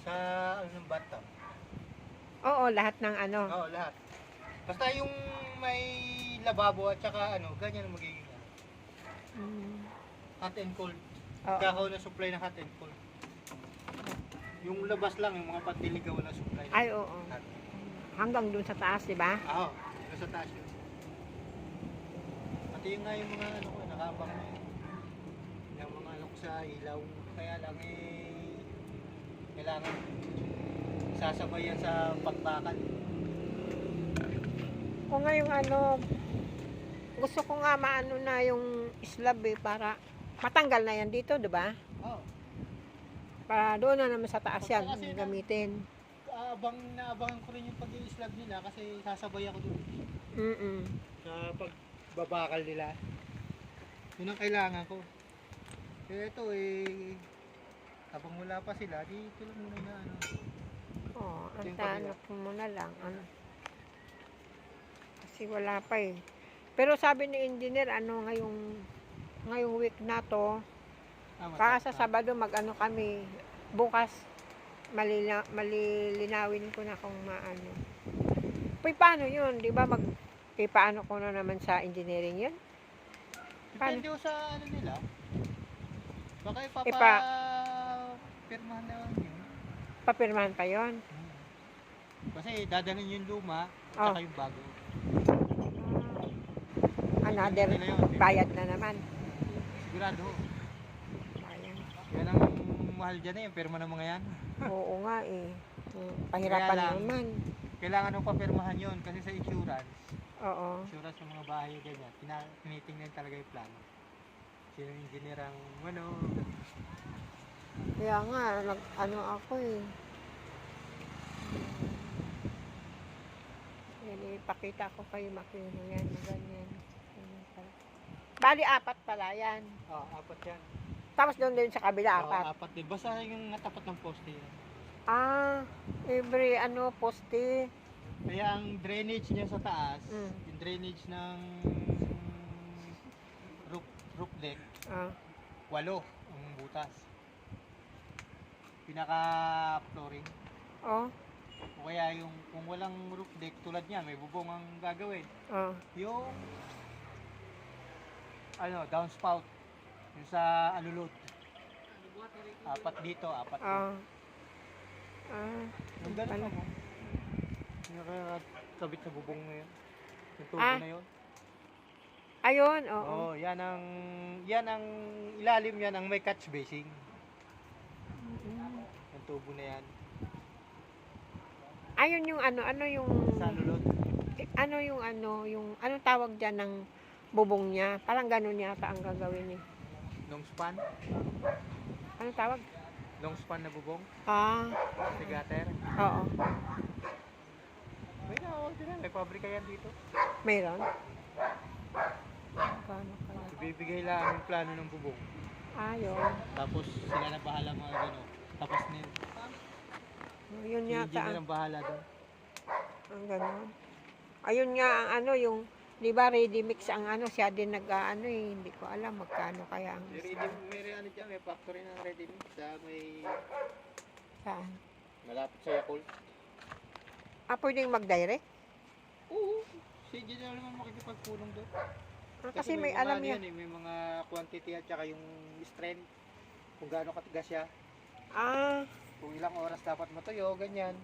Sa ano ng bathtub. Oo, lahat ng ano. Oo, lahat. Basta yung may lababo at saka ano, ganyan ang magiging Mm. hot and cold. Oo. Kakaw na supply ng hot and cold. Yung labas lang, yung mga pandiligaw na supply. Ay, oo. Hot. Hanggang dun sa taas, di ba? Oo, nasa taas yun. Pati yung nga yung mga ano ko, nakabang na yun. Yung mga ano ko sa ilaw. Kaya lang kailangan sasabay yan sa pagbakan. O ngayong ano, gusto ko nga maano na yung slab para matanggal na yan dito, di ba? Oo. Para doon na naman sa taas yan Kasi gamitin. Naabangan ko rin yung pag-i-slab nila kasi sasabay ako doon. Mm. Sa pagbabakal nila. Yun ang kailangan ko. Eh ito habang wala pa sila, di ito lang muna na ano. Oo, Ito yung ano kabila. ko muna lang. Ano. Kasi wala pa eh. Pero sabi ni engineer, ngayong week na to, baka sa Sabado mag-ano kami, bukas malilinawin ko na kung maano. Paano yun? Di ba paano ko na naman sa engineering yun? Depende ko sa ano nila. Baka pirmahan na yun. Papirmahan pa yun? Kasi dadanin yung luma Oh. at yung bago. Another Nila yun. bayad na naman. Sigurado. Ayan. Yan ang mahal dyan yung pirma ng mga yan. Oo nga eh. Pahirapan Kaya lang, naman. Kailangan ng papirmahan yun kasi sa insurance. Oo. Insurance ng mga bahay ganyan. Tinitingnan talaga yung plano. Sino yung engineer ang Kaya nga, ano ako eh. Yan, ipakita ko kayo makino yan, ganyan. Bali, 4 pala yan. apat yan. Tapos doon din sa kabila, 4. Apat din. Basta yung natapat ng poste yan. Every poste. Kaya ang drainage niya sa taas, Mm. yung drainage ng roof deck, 8 ang butas. Pinaka-flooring. Oh. O kaya yung kung walang roof deck tulad niya, may bubong ang gagawin. Yung downspout. Yung sa alulod. 4 dito, 4 dito. Yung ganun mo. Yung nakakabit sa bubong na yun. Yung tubo na yun. Ayun, oo. Yan ang ilalim yan ang may catch basing. Yung tubo na yan. Ayun yung Sa alulod. anong tawag dyan ng bubong niya? Parang ganun yata ang gagawin eh. Long span. Anong tawag? Long span na bubong. Sa gutter. Oo. May nawag din yan. May pabrika yan dito. Mayroon? Paano kaya? Ibibigay lang yung plano ng bubong. Yun. Tapos sila na bahala mga gano'n. Tapos Yun si yata engineer ang bahala doon. ang ganun. Ayun nga ang yung, di ba ready mix ang siya din hindi ko alam magkano kaya ang May factory ng ready mix sa may saan. malapit sa Yakult. Pwedeng mag-direct? Oo. Si engineer naman makikipagpulong doon. Kasi may mga alam ano yan. may mga quantity at saka yung strength. Kung gaano katigas siya. Ah, Kung ilang oras dapat matuyo, ganyan.